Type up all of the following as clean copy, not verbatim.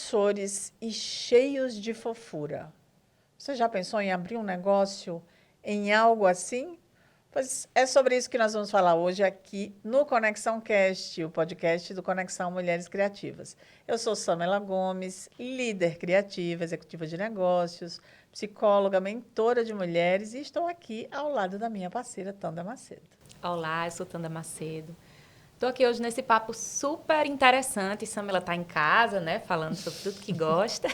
promissores e cheios de fofura. Você já pensou em abrir um negócio em algo assim? Pois é sobre isso que nós vamos falar hoje aqui no Conexão Cast, o podcast do Conexão Mulheres Criativas. Eu sou Samela Gomes, líder criativa, executiva de negócios, psicóloga, mentora de mulheres e estou aqui ao lado da minha parceira Tanda Macedo. Olá, eu sou Tanda Macedo. Estou aqui hoje nesse papo super interessante. Samela está em casa, né, falando sobre tudo que gosta.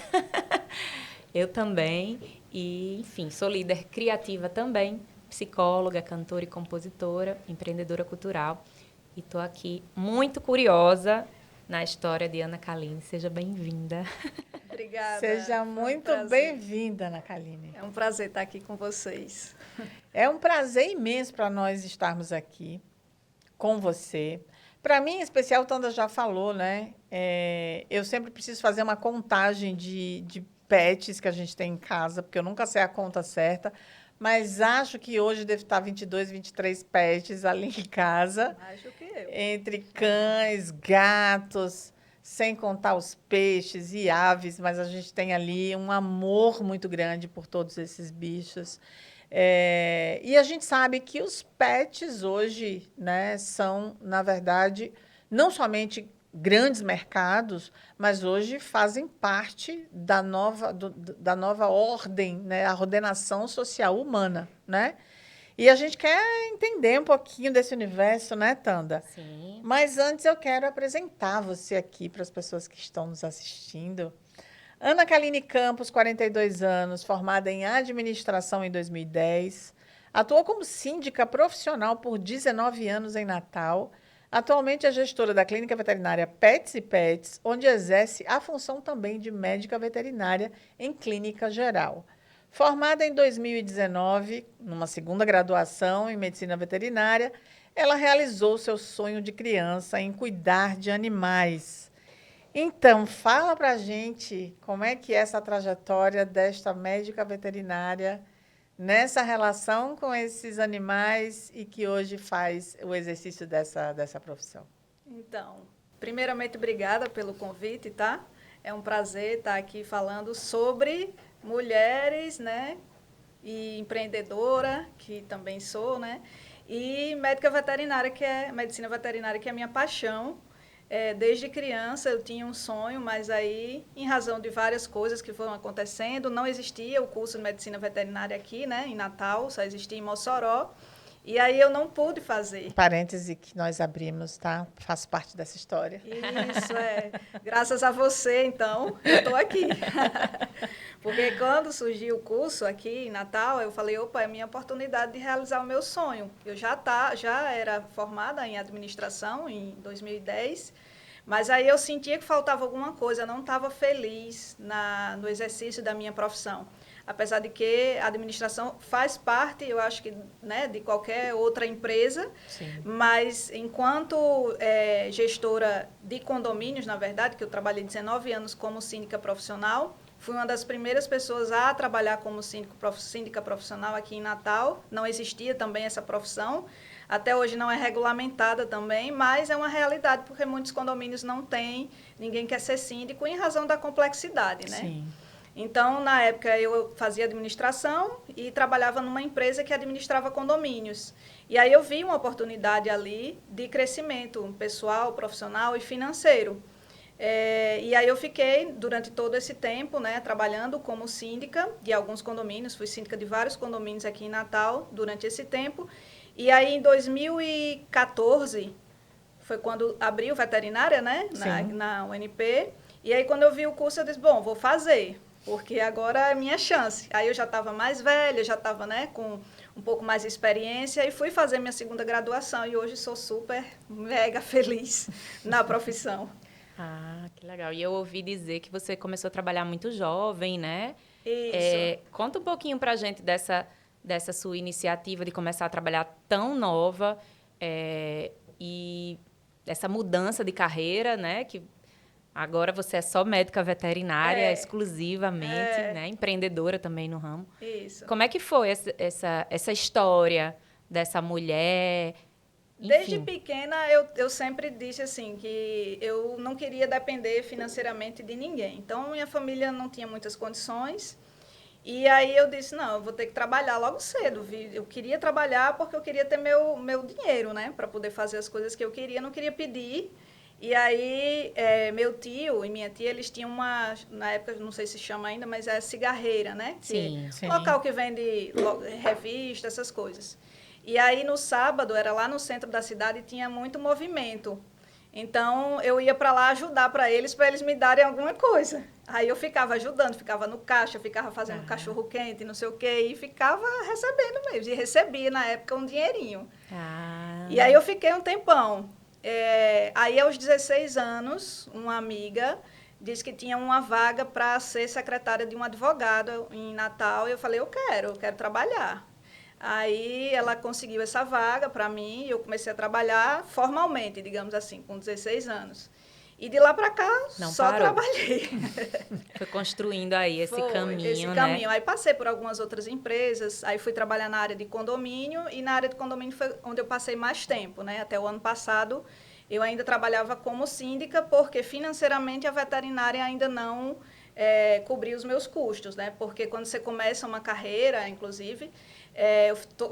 Eu também. E, enfim, sou líder criativa também, psicóloga, cantora e compositora, empreendedora cultural. E estou aqui muito curiosa na história de Ana Kaline. Seja bem-vinda. Obrigada. Seja muito bem-vinda, Ana Kaline. É um prazer estar aqui com vocês. É um prazer imenso para nós estarmos aqui com você. Para mim, em especial, Tanda já falou, né? Eu sempre preciso fazer uma contagem de pets que a gente tem em casa, porque eu nunca sei a conta certa, mas acho que hoje deve estar 22, 23 pets ali em casa. Mais do que eu. Entre cães, gatos, sem contar os peixes e aves, mas a gente tem ali um amor muito grande por todos esses bichos. E a gente sabe que os pets hoje, né, são, na verdade, não somente grandes mercados, mas hoje fazem parte da nova ordem, né, a ordenação social humana, né? E a gente quer entender um pouquinho desse universo, né, Tanda? Sim. Mas antes eu quero apresentar você aqui para as pessoas que estão nos assistindo. Ana Kaline Campos, 42 anos, formada em administração em 2010. Atuou como síndica profissional por 19 anos em Natal. Atualmente é gestora da Clínica Veterinária Pets e Pets, onde exerce a função também de médica veterinária em clínica geral. Formada em 2019, numa segunda graduação em medicina veterinária, ela realizou seu sonho de criança em cuidar de animais. Então, fala para a gente como é que é essa trajetória desta médica veterinária nessa relação com esses animais e que hoje faz o exercício dessa profissão. Então, primeiramente, obrigada pelo convite, tá? É um prazer estar aqui falando sobre mulheres, né? E empreendedora, que também sou, né? E médica veterinária, medicina veterinária, que é a minha paixão. Desde criança eu tinha um sonho, mas aí, em razão de várias coisas que foram acontecendo, não existia o curso de medicina veterinária aqui, né, em Natal, só existia em Mossoró. E aí eu não pude fazer. Parêntese que nós abrimos, tá? Faço parte dessa história. Isso, graças a você, então, eu estou aqui. Porque quando surgiu o curso aqui em Natal, eu falei, opa, é minha oportunidade de realizar o meu sonho. Eu já era formada em administração em 2010, mas aí eu sentia que faltava alguma coisa, eu não estava feliz no exercício da minha profissão. Apesar de que a administração faz parte, eu acho que, né, de qualquer outra empresa. Sim. Mas enquanto gestora de condomínios, na verdade, que eu trabalhei 19 anos como síndica profissional, fui uma das primeiras pessoas a trabalhar como síndica profissional aqui em Natal. Não existia também essa profissão. Até hoje não é regulamentada também, mas é uma realidade, porque muitos condomínios não têm, ninguém quer ser síndico, em razão da complexidade, né? Sim. Então, na época, eu fazia administração e trabalhava numa empresa que administrava condomínios. E aí eu vi uma oportunidade ali de crescimento pessoal, profissional e financeiro. E aí eu fiquei, durante todo esse tempo, né, trabalhando como síndica de alguns condomínios. Fui síndica de vários condomínios aqui em Natal durante esse tempo. E aí, em 2014, foi quando abriu veterinária, né, na UNP. E aí, quando eu vi o curso, eu disse, bom, vou fazer, porque agora é a minha chance. Aí eu já estava mais velha, já estava, né, com um pouco mais de experiência e fui fazer minha segunda graduação e hoje sou super, mega feliz na profissão. Ah, que legal. E eu ouvi dizer que você começou a trabalhar muito jovem, né? Isso. Conta um pouquinho pra gente dessa sua iniciativa de começar a trabalhar tão nova e essa mudança de carreira, né? Que agora você é só médica veterinária exclusivamente, né? Empreendedora também no ramo. Isso. Como é que foi essa história dessa mulher Desde Enfim. pequena, eu sempre disse assim, que eu não queria depender financeiramente de ninguém. Então, minha família não tinha muitas condições. E aí eu disse, não, eu vou ter que trabalhar logo cedo. Eu queria trabalhar porque eu queria ter meu dinheiro, né? Para poder fazer as coisas que eu queria, não queria pedir. E aí, meu tio e minha tia, eles tinham na época, não sei se chama ainda, mas é cigarreira, né? Sim. Sim. Local que vende revista, essas coisas. E aí, no sábado, era lá no centro da cidade e tinha muito movimento. Então, eu ia para lá ajudar para eles me darem alguma coisa. Aí eu ficava ajudando, ficava no caixa, ficava fazendo cachorro-quente, não sei o quê, e ficava recebendo mesmo. E recebia, na época, um dinheirinho. Ah, E aí eu fiquei um tempão. Aí, aos 16 anos, uma amiga disse que tinha uma vaga para ser secretária de um advogado em Natal. E eu falei, eu quero trabalhar. Aí ela conseguiu essa vaga para mim e eu comecei a trabalhar formalmente, digamos assim, com 16 anos. E de lá para cá, não só parou. trabalhei. Foi construindo aí esse Foi, caminho, esse né? caminho. Aí passei por algumas outras empresas, aí fui trabalhar na área de condomínio, e na área de condomínio foi onde eu passei mais tempo, né? Até o ano passado, eu ainda trabalhava como síndica, porque financeiramente a veterinária ainda não cobria os meus custos, né? Porque quando você começa uma carreira, inclusive,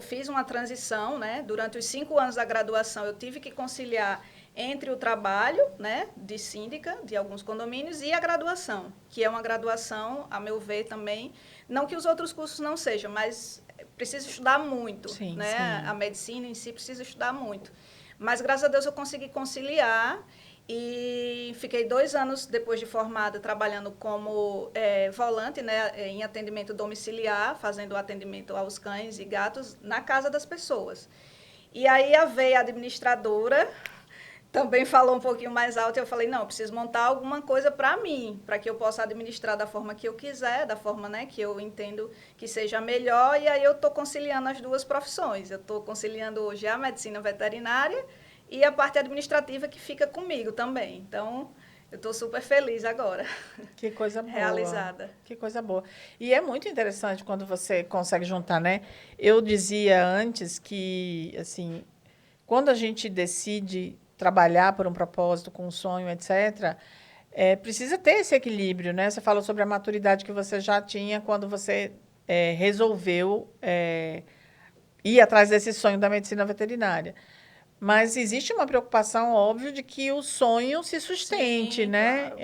fiz uma transição, né? Durante os 5 anos da graduação, eu tive que conciliar entre o trabalho, né, de síndica de alguns condomínios e a graduação, que é uma graduação, a meu ver também, não que os outros cursos não sejam, mas precisa estudar muito, Sim, né? sim. A medicina em si precisa estudar muito. Mas, graças a Deus, eu consegui conciliar e fiquei 2 anos depois de formada trabalhando como volante, né, em atendimento domiciliar, fazendo atendimento aos cães e gatos na casa das pessoas. E aí veio a administradora, também falou um pouquinho mais alto e eu falei, não, eu preciso montar alguma coisa para mim, para que eu possa administrar da forma que eu quiser, da forma, né, que eu entendo que seja melhor, e aí eu estou conciliando as duas profissões. Eu estou conciliando hoje a medicina veterinária e a parte administrativa que fica comigo também. Então, eu estou super feliz agora. Que coisa boa. Realizada. Que coisa boa. E é muito interessante quando você consegue juntar, né? Eu dizia antes que, assim, quando a gente decide trabalhar por um propósito, com um sonho, etc., precisa ter esse equilíbrio, né? Você falou sobre a maturidade que você já tinha quando você resolveu ir atrás desse sonho da medicina veterinária. Mas existe uma preocupação, óbvio, de que o sonho se sustente, Sim, né? claro.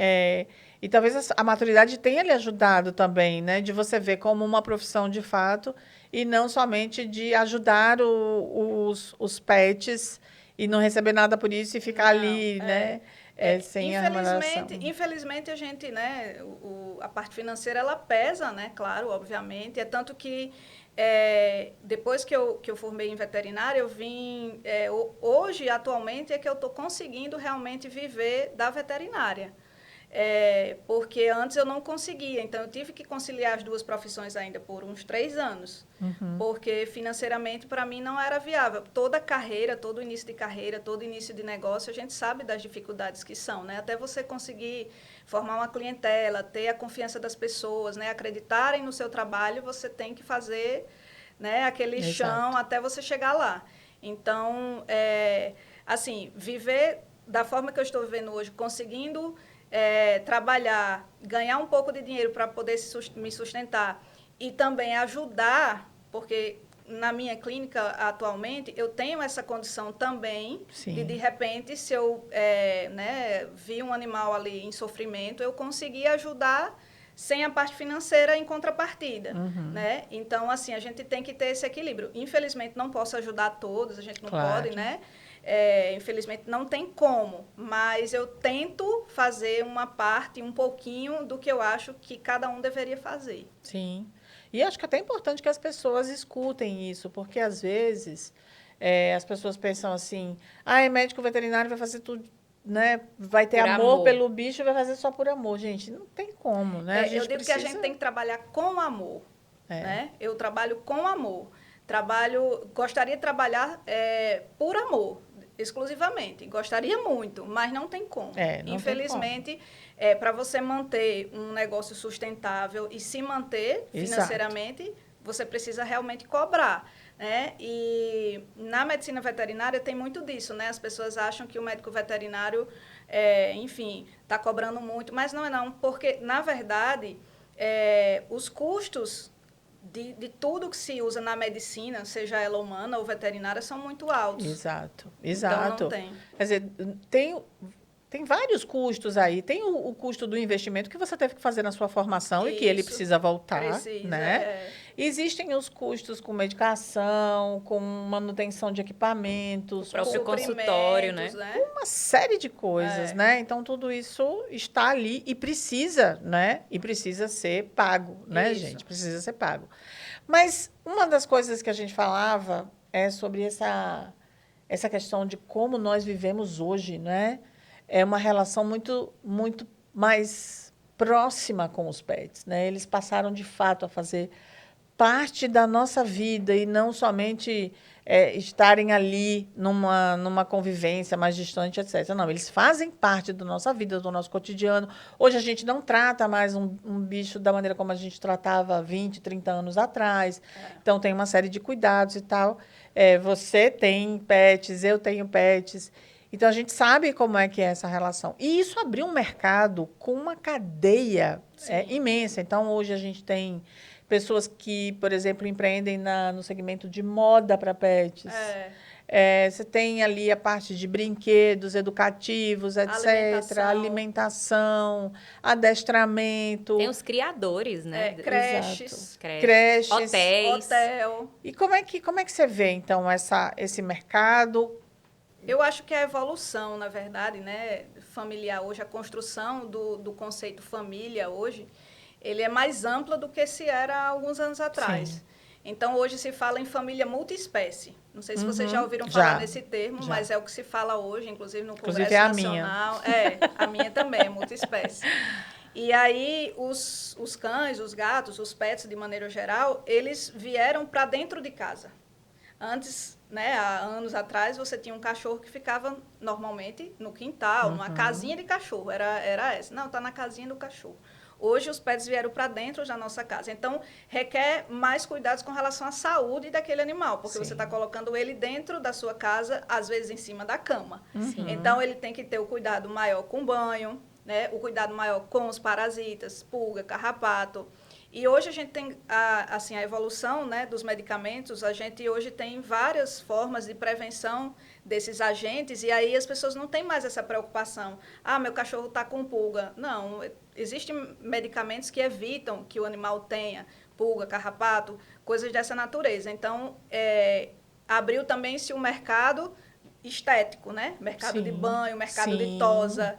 E talvez a maturidade tenha lhe ajudado também, né? De você ver como uma profissão de fato e não somente de ajudar os pets e não receber nada por isso e ficar Não, ali, né? Sem a infelizmente, remuneração. infelizmente a gente, né, a parte financeira ela pesa, né, claro, obviamente. É tanto que depois que eu formei em veterinária, eu vim, hoje, atualmente, é que eu estou conseguindo realmente viver da veterinária. Porque antes eu não conseguia, então eu tive que conciliar as duas profissões ainda por uns 3 anos, porque financeiramente para mim não era viável. Toda carreira, todo início de carreira, todo início de negócio, a gente sabe das dificuldades que são, né? Até você conseguir formar uma clientela, ter a confiança das pessoas, né? Acreditarem no seu trabalho, você tem que fazer, né, aquele chão Exato. até você chegar lá. Então, assim, viver da forma que eu estou vivendo hoje, conseguindo trabalhar, ganhar um pouco de dinheiro para poder me sustentar e também ajudar, porque na minha clínica atualmente eu tenho essa condição também de repente, se eu vi um animal ali em sofrimento, eu conseguir ajudar sem a parte financeira em contrapartida, né? Então, assim, a gente tem que ter esse equilíbrio. Infelizmente, não posso ajudar todos, a gente não pode, né? Infelizmente, não tem como, mas eu tento fazer uma parte, um pouquinho do que eu acho que cada um deveria fazer. Sim. E acho que até é importante que as pessoas escutem isso, porque às vezes as pessoas pensam assim, médico veterinário vai fazer tudo, né? Vai ter Por amor amor. pelo bicho e vai fazer só por amor. Gente, não tem como, né? A Eu gente digo que a gente tem que trabalhar com amor, né? Eu trabalho com amor. Gostaria de trabalhar por amor, exclusivamente. Gostaria muito, mas não tem como. Não Infelizmente, para você manter um negócio sustentável e se manter financeiramente, você precisa realmente cobrar. né? E na medicina veterinária tem muito disso, né? As pessoas acham que o médico veterinário, enfim, está cobrando muito, mas não é não, porque, na verdade, os custos de tudo que se usa na medicina, seja ela humana ou veterinária, são muito altos. Exato, Então, exato. não tem. Quer dizer, tem vários custos aí. Tem o custo do investimento que você teve que fazer na sua formação e que ele Isso, precisa voltar, precisa, né? Existem os custos com medicação, com manutenção de equipamentos, O próprio com consultório, né? uma série de coisas, né? Então, tudo isso está ali e precisa, né? E precisa ser pago, né, Isso. gente? Precisa ser pago. Mas uma das coisas que a gente falava é sobre essa questão de como nós vivemos hoje, né? É uma relação muito mais próxima com os pets, né? Eles passaram, de fato, a fazer parte da nossa vida e não somente estarem ali numa convivência mais distante, etc. Não, eles fazem parte da nossa vida, do nosso cotidiano. Hoje a gente não trata mais um bicho da maneira como a gente tratava 20, 30 anos atrás. Então, tem uma série de cuidados e tal. Você tem pets, eu tenho pets. Então, a gente sabe como é que é essa relação. E isso abriu um mercado com uma cadeia imensa. Então, hoje a gente tem pessoas que, por exemplo, empreendem no segmento de moda para pets. Você tem ali a parte de brinquedos educativos, etc., alimentação, adestramento. Tem os criadores, né? Creches, creches, hotel. E como é que você vê, então, esse mercado? Eu acho que a evolução, na verdade, né, familiar hoje, a construção do conceito família hoje, ele é mais ampla do que se era há alguns anos atrás. Sim. Então, hoje se fala em família multiespécie. Não sei se vocês já ouviram falar nesse termo, mas é o que se fala hoje, inclusive no Congresso Nacional. A minha também é multiespécie. E aí, os cães, os gatos, os pets, de maneira geral, eles vieram para dentro de casa. Antes, né, há anos atrás, você tinha um cachorro que ficava normalmente no quintal, numa casinha de cachorro. Era essa. Não, está na casinha do cachorro. Hoje, os pets vieram para dentro da nossa casa. Então, requer mais cuidados com relação à saúde daquele animal, porque você está colocando ele dentro da sua casa, às vezes em cima da cama. Então, ele tem que ter o cuidado maior com o banho, né, o cuidado maior com os parasitas, pulga, carrapato. E hoje a gente tem a evolução, né, dos medicamentos, a gente hoje tem várias formas de prevenção desses agentes, e aí as pessoas não têm mais essa preocupação. Ah, meu cachorro está com pulga. Não, existem medicamentos que evitam que o animal tenha pulga, carrapato, coisas dessa natureza. Então, abriu também-se o mercado estético, né? Mercado de banho, mercado de tosa.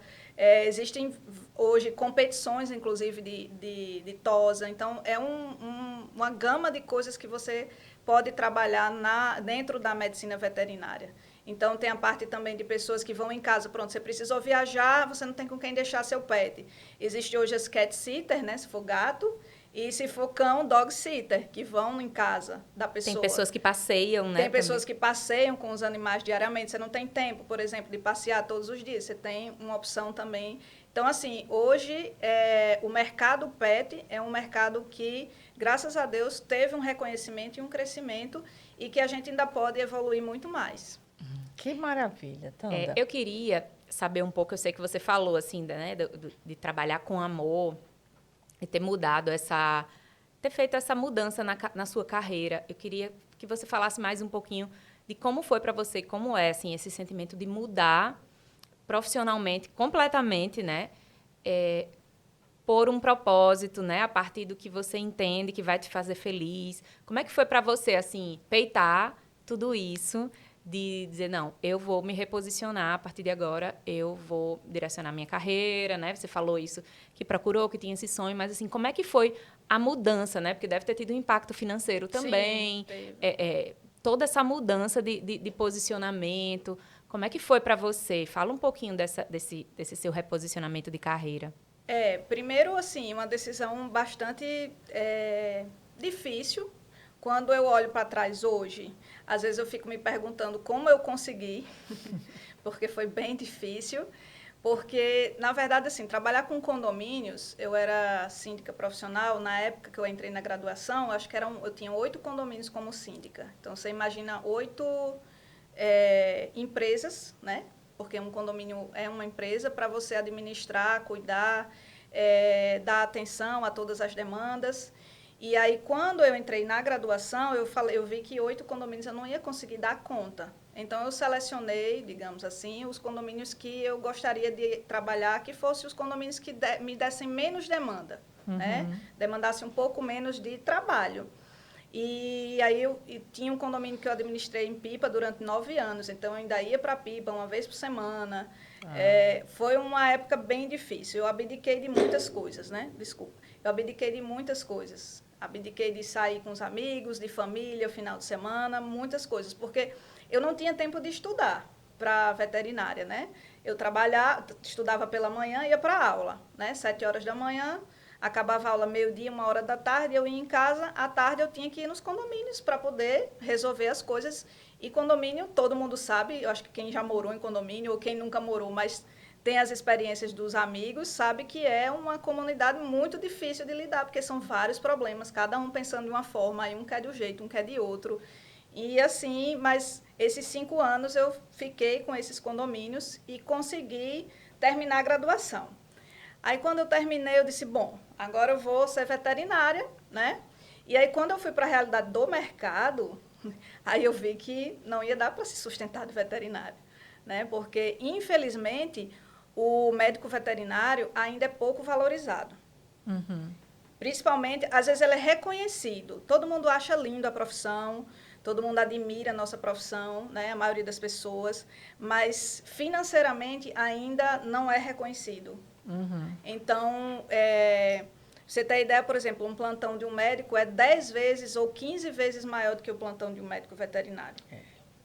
Existem hoje competições, inclusive, de tosa. Então, é uma gama de coisas que você pode trabalhar dentro da medicina veterinária. Então, tem a parte também de pessoas que vão em casa. Pronto, você precisou viajar, você não tem com quem deixar seu pet. Existe hoje as cat sitter, né? Se for gato. E se for cão, dog sitter, que vão em casa da pessoa. Tem pessoas que passeiam, né? Tem pessoas que passeiam com os animais diariamente. Você não tem tempo, por exemplo, de passear todos os dias. Você tem uma opção também. Então, assim, hoje, o mercado pet é um mercado que, graças a Deus, teve um reconhecimento e um crescimento e que a gente ainda pode evoluir muito mais. Que maravilha, Tanda. Eu queria saber um pouco, eu sei que você falou, assim, né, de trabalhar com amor e ter mudado ter feito essa mudança na sua carreira. Eu queria que você falasse mais um pouquinho de como foi para você, como é, assim, esse sentimento de mudar profissionalmente, completamente, né, por um propósito, né, a partir do que você entende que vai te fazer feliz. Como é que foi para você, assim, peitar tudo isso, de dizer, não, eu vou me reposicionar a partir de agora, eu vou direcionar minha carreira, né? Você falou isso, que procurou, que tinha esse sonho, mas, assim, como é que foi a mudança, né? Porque deve ter tido um impacto financeiro também. Sim, toda essa mudança de posicionamento. Como é que foi para você? Fala um pouquinho desse seu reposicionamento de carreira. Primeiro, assim, uma decisão bastante difícil. Quando eu olho para trás hoje, às vezes eu fico me perguntando como eu consegui, porque foi bem difícil, Porque, na verdade, assim, trabalhar com condomínios, eu era síndica profissional, na época que eu entrei na graduação, acho que eu tinha 8 condomínios como síndica. Então, você imagina 8 empresas, né? Porque um condomínio é uma empresa para você administrar, cuidar, dar atenção a todas as demandas. E aí, quando eu entrei na graduação, eu vi que 8 condomínios eu não ia conseguir dar conta. Então, eu selecionei, digamos assim, os condomínios que eu gostaria de trabalhar, que fossem os condomínios que me dessem menos demanda, né? Demandassem um pouco menos de trabalho. E aí, tinha um condomínio que eu administrei em Pipa durante 9 anos, então eu ainda ia para Pipa uma vez por semana. Foi uma época bem difícil. Eu abdiquei de muitas coisas, né? Desculpa. Eu abdiquei de muitas coisas. Abdiquei de sair com os amigos, de família, final de semana, muitas coisas, porque eu não tinha tempo de estudar para veterinária, né? Eu estudava pela manhã e ia para a aula, né? 7 horas da manhã, acabava a aula meio-dia, 1 hora da tarde, eu ia em casa, à tarde eu tinha que ir nos condomínios para poder resolver as coisas. E condomínio, todo mundo sabe, eu acho que quem já morou em condomínio ou quem nunca morou, mas tem as experiências dos amigos, sabe que é uma comunidade muito difícil de lidar, porque são vários problemas, cada um pensando de uma forma, aí um quer de um jeito, um quer de outro. E assim, mas esses 5 anos eu fiquei com esses condomínios e consegui terminar a graduação. Aí, quando eu terminei, eu disse, bom, agora eu vou ser veterinária, né? E aí, quando eu fui para a realidade do mercado, aí eu vi que não ia dar para se sustentar de veterinário, né? Porque, infelizmente, o médico veterinário ainda é pouco valorizado. Principalmente, às vezes ele é reconhecido. Todo mundo acha lindo a profissão, todo mundo admira a nossa profissão, né? A maioria das pessoas, mas financeiramente ainda não é reconhecido. Então, você tem ideia, por exemplo, um plantão de um médico é 10 vezes ou 15 vezes maior do que o plantão de um médico veterinário.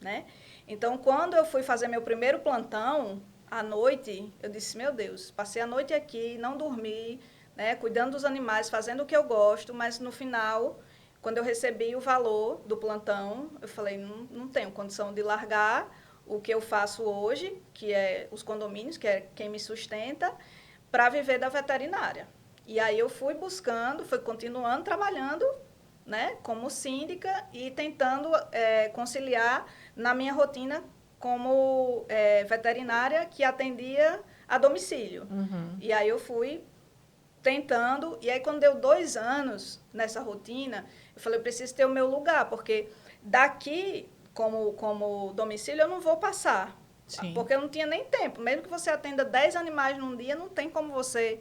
Né? Então, quando eu fui fazer meu primeiro plantão, à noite, eu disse, meu Deus, passei a noite aqui, não dormi, né, cuidando dos animais, fazendo o que eu gosto, mas no final, quando eu recebi o valor do plantão, eu falei, não tenho condição de largar o que eu faço hoje, que é os condomínios, que é quem me sustenta, para viver da veterinária. E aí eu fui continuando trabalhando, né, como síndica e tentando conciliar na minha rotina como veterinária que atendia a domicílio. E aí eu fui tentando, e aí quando deu 2 anos nessa rotina, eu falei, eu preciso ter o meu lugar, porque daqui, como domicílio, eu não vou passar. Sim. Porque eu não tinha nem tempo. Mesmo que você atenda 10 animais num dia, não tem como você...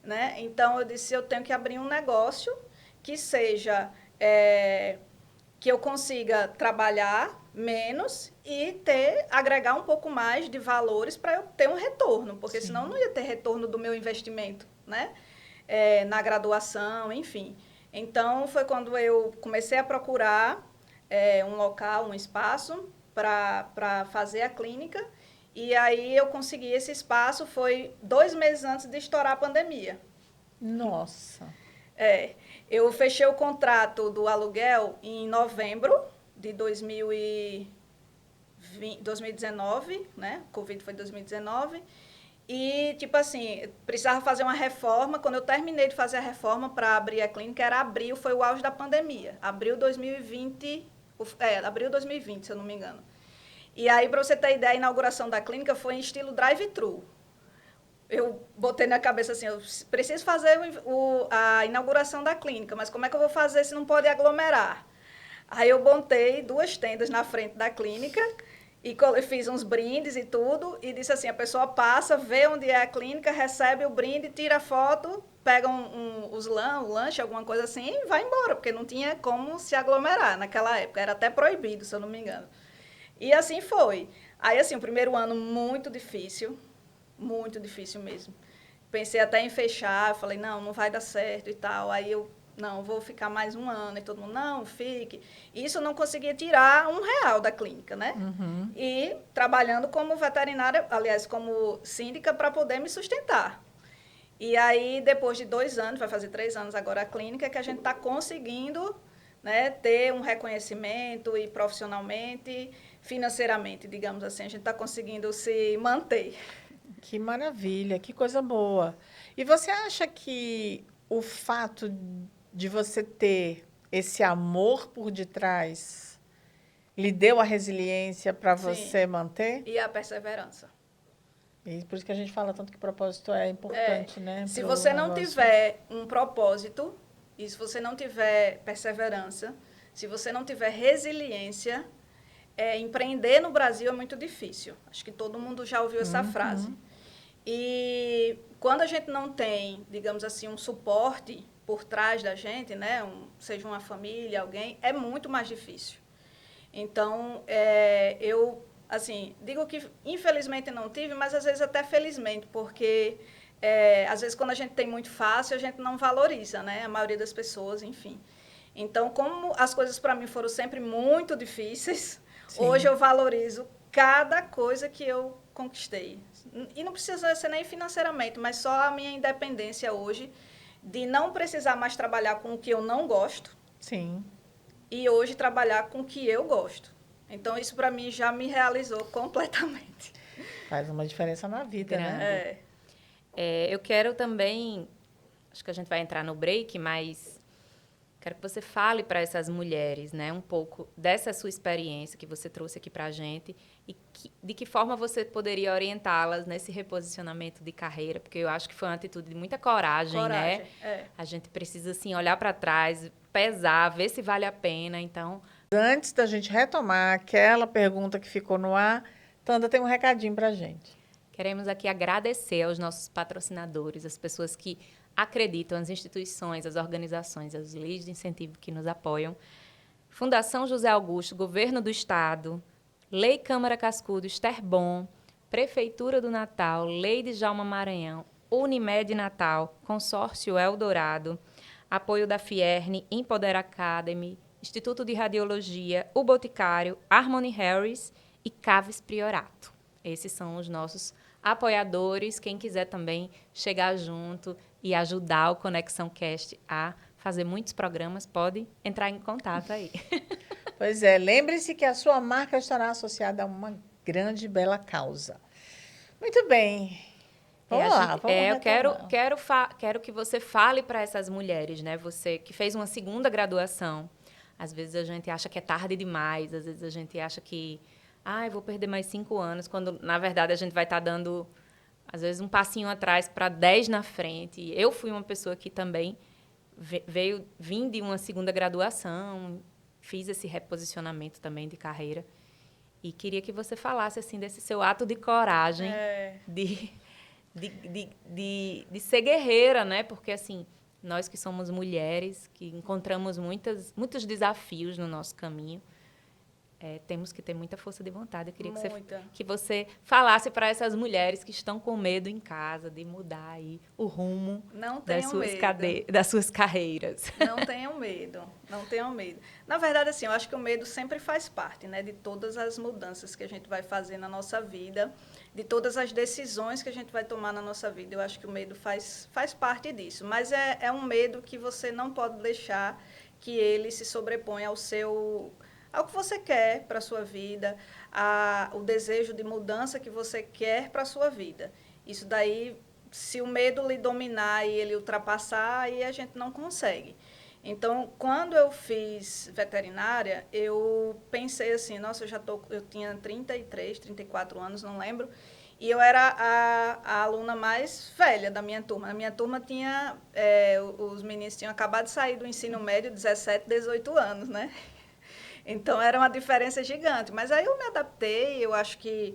Né? Então, eu disse, eu tenho que abrir um negócio que seja... que eu consiga trabalhar menos e agregar um pouco mais de valores para eu ter um retorno, porque Sim. senão eu não ia ter retorno do meu investimento, né? Na graduação, enfim. Então, foi quando eu comecei a procurar um local, um espaço para fazer a clínica, e aí eu consegui esse espaço, foi 2 meses antes de estourar a pandemia. Nossa! Eu fechei o contrato do aluguel em novembro de 2019, né? O Covid foi em 2019. E, tipo assim, precisava fazer uma reforma. Quando eu terminei de fazer a reforma para abrir a clínica, era abril, foi o auge da pandemia. Abril 2020, se eu não me engano. E aí, para você ter ideia, a inauguração da clínica foi em estilo drive-thru. Eu botei na cabeça assim, eu preciso fazer a inauguração da clínica, mas como é que eu vou fazer se não pode aglomerar? Aí eu montei 2 tendas na frente da clínica e fiz uns brindes e tudo, e disse assim, a pessoa passa, vê onde é a clínica, recebe o brinde, tira foto, pega um lanche, alguma coisa assim, e vai embora, porque não tinha como se aglomerar naquela época, era até proibido, se eu não me engano. E assim foi. Aí, assim, o primeiro ano muito difícil mesmo. Pensei até em fechar, falei, não vai dar certo e tal. Aí eu, não, vou ficar mais 1 ano. E todo mundo, não, fique. Isso eu não conseguia tirar R$1 da clínica, né? E trabalhando como veterinária, aliás, como síndica, para poder me sustentar. E aí, depois de 2 anos, vai fazer 3 anos agora a clínica, que a gente está conseguindo, né, ter um reconhecimento e profissionalmente, financeiramente, digamos assim, a gente está conseguindo se manter. que maravilha, que coisa boa. E você acha que o fato de você ter esse amor por detrás lhe deu a resiliência para Sim. você manter? E a perseverança. E por isso que a gente fala tanto que propósito é importante, né? Se pro você não negócio. tiver um propósito, e se você não tiver perseverança, se você não tiver resiliência, empreender no Brasil é muito difícil. Acho que todo mundo já ouviu essa frase. E quando a gente não tem, digamos assim, um suporte por trás da gente, né, seja uma família, alguém, é muito mais difícil. Então, eu, assim, digo que infelizmente não tive, mas às vezes até felizmente, porque às vezes quando a gente tem muito fácil, a gente não valoriza, né, a maioria das pessoas, enfim. Então, como as coisas para mim foram sempre muito difíceis, Sim. hoje eu valorizo cada coisa que eu conquistei. E não precisa ser nem financeiramente, mas só a minha independência hoje de não precisar mais trabalhar com o que eu não gosto. Sim. E hoje trabalhar com o que eu gosto. Então, isso para mim já me realizou completamente. Faz uma diferença na vida, né? Eu quero também, acho que a gente vai entrar no break, mas quero que você fale para essas mulheres, né, um pouco dessa sua experiência que você trouxe aqui para a gente e de que forma você poderia orientá-las nesse reposicionamento de carreira, porque eu acho que foi uma atitude de muita coragem, né? A gente precisa, assim, olhar para trás, pesar, ver se vale a pena, então... Antes da gente retomar aquela pergunta que ficou no ar, Tanda tem um recadinho para a gente. Queremos aqui agradecer aos nossos patrocinadores, as pessoas que acreditam, as instituições, as organizações, as leis de incentivo que nos apoiam. Fundação José Augusto, Governo do Estado, Lei Câmara Cascudo, Esterbom, Prefeitura do Natal, Lei de Djalma Maranhão, Unimed Natal, Consórcio Eldorado, apoio da Fierne, Empoder Academy, Instituto de Radiologia, O Boticário, Harmony Harris e Caves Priorato. Esses são os nossos apoiadores. Quem quiser também chegar junto e ajudar o Conexão Cast a fazer muitos programas, pode entrar em contato aí. Pois é, lembre-se que a sua marca estará associada a uma grande e bela causa. Muito bem. Vamos lá, vamos eu retomar. quero que você fale para essas mulheres, né? Você que fez uma segunda graduação. Às vezes a gente acha que é tarde demais, às vezes a gente acha que eu vou perder mais 5 anos, quando, na verdade, a gente vai estar dando, às vezes, um passinho atrás para 10 na frente. Eu fui uma pessoa que também vim de uma segunda graduação, fiz esse reposicionamento também de carreira. E queria que você falasse, assim, desse seu ato de coragem, de ser guerreira, né? Porque, assim, nós que somos mulheres, que encontramos muitos desafios no nosso caminho, temos que ter muita força de vontade. Eu queria que você falasse para essas mulheres que estão com medo em casa de mudar aí o rumo das suas carreiras. Não tenham medo, não tenham medo. Na verdade, assim, eu acho que o medo sempre faz parte, né, de todas as mudanças que a gente vai fazer na nossa vida, de todas as decisões que a gente vai tomar na nossa vida. Eu acho que o medo faz parte disso. Mas é um medo que você não pode deixar que ele se sobreponha ao que você quer para a sua vida, o desejo de mudança que você quer para a sua vida. Isso daí, se o medo lhe dominar e ele ultrapassar, aí a gente não consegue. Então, quando eu fiz veterinária, eu pensei assim, nossa, eu tinha 33, 34 anos, não lembro, e eu era a aluna mais velha da minha turma. Na minha turma os meninos tinham acabado de sair do ensino médio, 17, 18 anos, né? Então, era uma diferença gigante. Mas aí eu me adaptei, eu acho que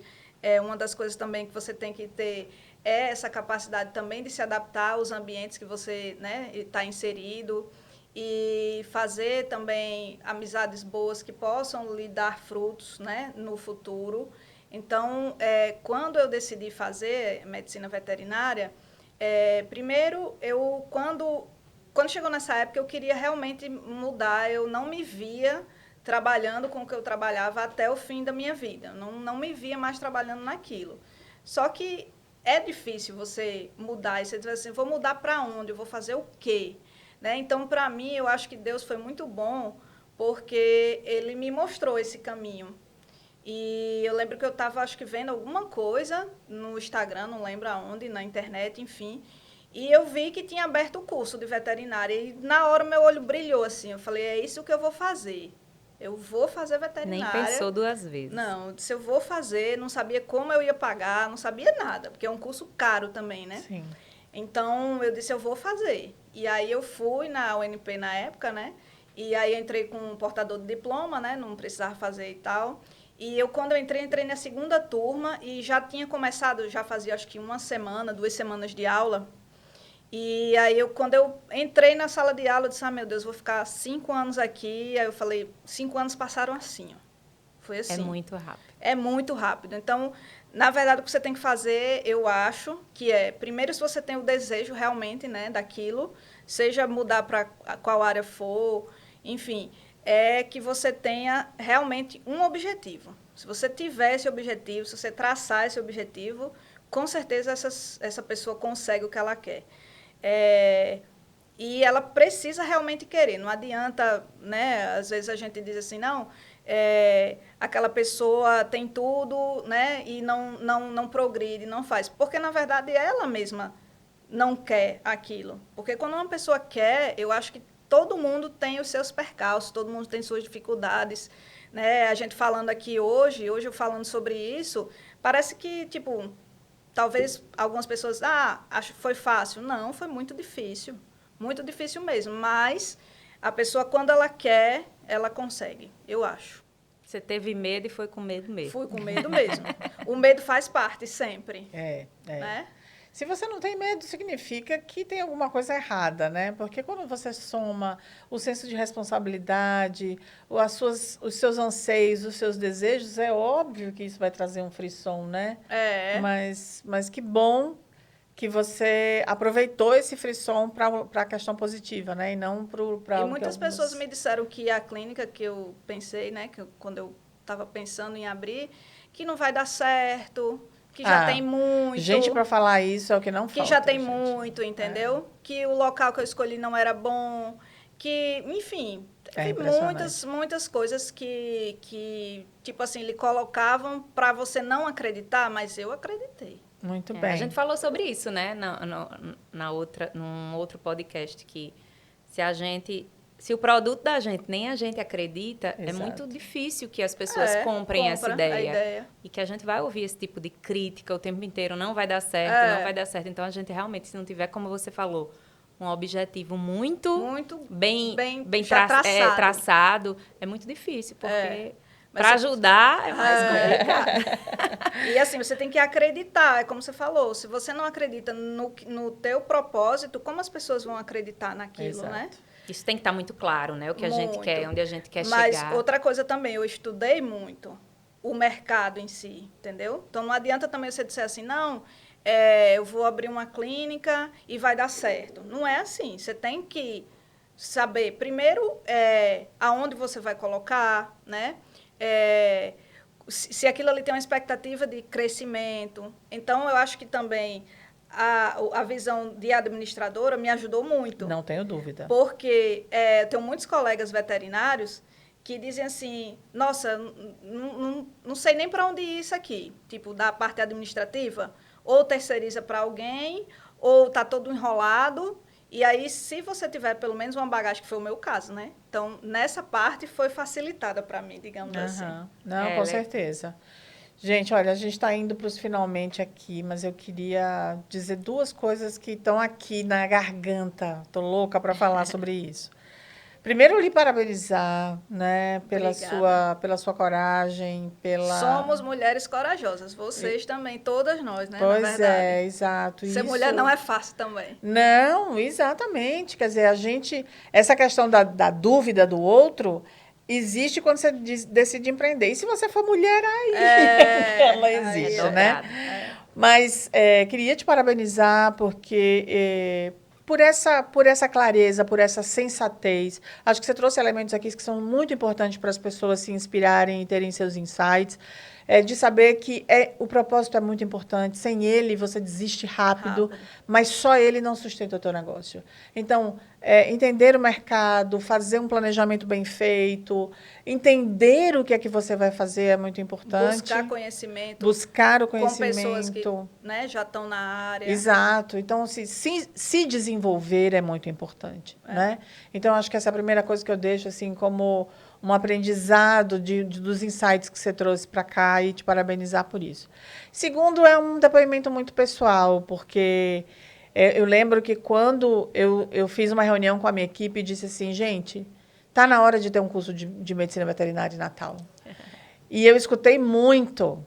uma das coisas também que você tem que ter é essa capacidade também de se adaptar aos ambientes que você, né, está inserido e fazer também amizades boas que possam lhe dar frutos, né, no futuro. Então, quando eu decidi fazer medicina veterinária, primeiro, quando chegou nessa época, eu queria realmente mudar, eu não me via trabalhando com o que eu trabalhava até o fim da minha vida. Não me via mais trabalhando naquilo. Só que é difícil você mudar. E você diz assim, vou mudar para onde? Eu vou fazer o quê? Né? Então, para mim, eu acho que Deus foi muito bom, porque Ele me mostrou esse caminho. E eu lembro que eu estava, acho que, vendo alguma coisa no Instagram, não lembro aonde, na internet, enfim. E eu vi que tinha aberto o curso de veterinária. E na hora meu olho brilhou, assim. Eu falei, é isso que eu vou fazer. Eu vou fazer Nem veterinária. pensou duas vezes. Não, eu disse, eu vou fazer, não sabia como eu ia pagar, não sabia nada, porque é um curso caro também, né? Sim. Então, eu disse, eu vou fazer. E aí eu fui na UNP na época, né? E aí entrei com um portador de diploma, né? Não precisava fazer e tal. E eu, quando eu entrei na segunda turma e já tinha começado, já fazia acho que 1 semana, 2 semanas de aula. E aí, quando eu entrei na sala de aula, eu disse, meu Deus, vou ficar 5 anos aqui. Aí eu falei, 5 anos passaram assim, ó. Foi assim. É muito rápido. É muito rápido. Então, na verdade, o que você tem que fazer, eu acho, que é, primeiro, se você tem o desejo realmente, né, daquilo, seja mudar para qual área for, enfim, é que você tenha realmente um objetivo. Se você tiver esse objetivo, se você traçar esse objetivo, com certeza essa pessoa consegue o que ela quer. E ela precisa realmente querer. Não adianta, né? Às vezes a gente diz assim, não, aquela pessoa tem tudo, né? E não progride, não faz. Porque, na verdade, ela mesma não quer aquilo. Porque quando uma pessoa quer, eu acho que todo mundo tem os seus percalços, todo mundo tem suas dificuldades. Né? A gente falando aqui hoje eu falando sobre isso, parece que, tipo, talvez algumas pessoas, acho que foi fácil. Não, foi muito difícil mesmo, mas a pessoa, quando ela quer, ela consegue, eu acho. Você teve medo e foi com medo mesmo. Fui com medo mesmo. O medo faz parte sempre. Né? Se você não tem medo, significa que tem alguma coisa errada, né? Porque quando você soma o senso de responsabilidade, os seus anseios, os seus desejos, é óbvio que isso vai trazer um frisson, né? Mas que bom que você aproveitou esse frisson para a questão positiva, né? E não para... E muitas pessoas me disseram que a clínica que eu pensei, né? Quando eu estava pensando em abrir, que não vai dar certo... Que já tem muito. Gente, para falar isso é o que não falta. Que já tem muito, entendeu? Que o local que eu escolhi não era bom. Que, enfim, teve muitas coisas que, tipo assim, lhe colocavam para você não acreditar, mas eu acreditei. Muito bem. A gente falou sobre isso, né? Num outro podcast, que se o produto da gente nem a gente acredita, Exato. É muito difícil que as pessoas comprem essa ideia. E que a gente vai ouvir esse tipo de crítica o tempo inteiro, não vai dar certo, não vai dar certo. Então, a gente realmente, se não tiver, como você falou, um objetivo muito bem traçado, é muito difícil, porque... Para ajudar é mais complicado. E assim, você tem que acreditar, é como você falou, se você não acredita no teu propósito, como as pessoas vão acreditar naquilo, Exato. Né? Isso tem que estar muito claro, né? O que a gente quer, onde a gente quer chegar. Mas outra coisa também, eu estudei muito o mercado em si, entendeu? Então, não adianta também você dizer assim, não, eu vou abrir uma clínica e vai dar certo. Não é assim, você tem que saber, primeiro, aonde você vai colocar, né? Se aquilo ali tem uma expectativa de crescimento. Então, eu acho que também a visão de administradora me ajudou muito. Não tenho dúvida. Porque tenho muitos colegas veterinários que dizem assim, nossa, não sei nem para onde ir isso aqui, tipo, da parte administrativa, ou terceiriza para alguém, ou está todo enrolado. E aí, se você tiver pelo menos uma bagagem, que foi o meu caso, né? Então, nessa parte foi facilitada para mim, digamos assim. Não, com certeza. Gente, olha, a gente está indo para os finalmente aqui, mas eu queria dizer 2 coisas que estão aqui na garganta. Estou louca para falar sobre isso. Primeiro, lhe parabenizar, né, pela sua coragem, Somos mulheres corajosas, vocês também, todas nós, né, pois na verdade. Exato. Ser mulher não é fácil também. Não, exatamente. Quer dizer, essa questão da dúvida do outro existe quando você decide empreender. E se você for mulher, aí ela existe, né? Mas queria te parabenizar porque... Por essa clareza, por essa sensatez. Acho que você trouxe elementos aqui que são muito importantes para as pessoas se inspirarem e terem seus insights. de saber que o propósito é muito importante. Sem ele, você desiste rápido, mas só ele não sustenta o teu negócio. Então, entender o mercado, fazer um planejamento bem feito, entender o que é que você vai fazer é muito importante. Buscar conhecimento. Buscar o conhecimento. Com pessoas que, né, já estão na área. Exato. Então, se desenvolver é muito importante. Né? Então, acho que essa é a primeira coisa que eu deixo assim, como um aprendizado dos insights que você trouxe para cá e te parabenizar por isso. Segundo, é um depoimento muito pessoal, porque eu lembro que quando eu fiz uma reunião com a minha equipe e disse assim, gente, está na hora de ter um curso de medicina veterinária em Natal. E eu escutei muito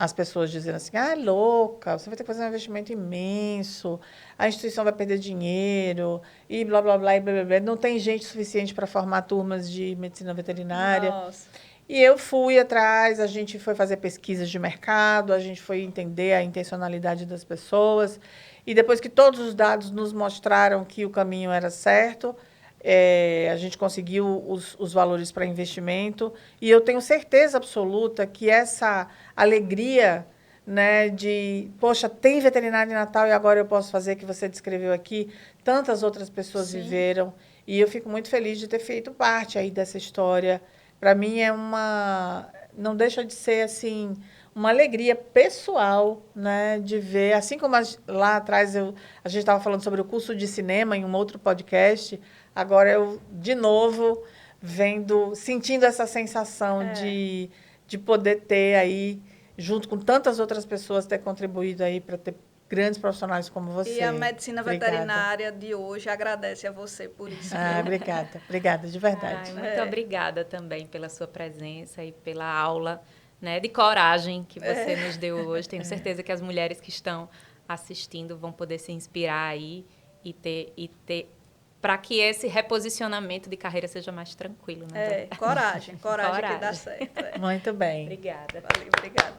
as pessoas dizendo assim, louca, você vai ter que fazer um investimento imenso, a instituição vai perder dinheiro, e blá, blá, blá, e blá, blá, blá. Não tem gente suficiente para formar turmas de medicina veterinária. Nossa. E eu fui atrás, a gente foi fazer pesquisas de mercado, a gente foi entender a intencionalidade das pessoas, e depois que todos os dados nos mostraram que o caminho era certo, a gente conseguiu os valores para investimento, e eu tenho certeza absoluta que essa alegria, né, de, poxa, tem veterinário em Natal e agora eu posso fazer, que você descreveu aqui, tantas outras pessoas viveram, e eu fico muito feliz de ter feito parte aí dessa história. Para mim não deixa de ser assim, uma alegria pessoal, né, de ver, assim como lá atrás a gente estava falando sobre o curso de cinema em um outro podcast, agora eu, de novo, sentindo essa sensação de poder ter aí, junto com tantas outras pessoas, ter contribuído aí para ter grandes profissionais como você. E a medicina veterinária de hoje agradece a você por isso. Obrigada, de verdade. Muito obrigada também pela sua presença e pela aula, né, de coragem que você nos deu hoje. Tenho certeza que as mulheres que estão assistindo vão poder se inspirar aí e ter para que esse reposicionamento de carreira seja mais tranquilo. Né? Coragem que dá certo. Muito bem. Obrigada. Valeu, obrigada.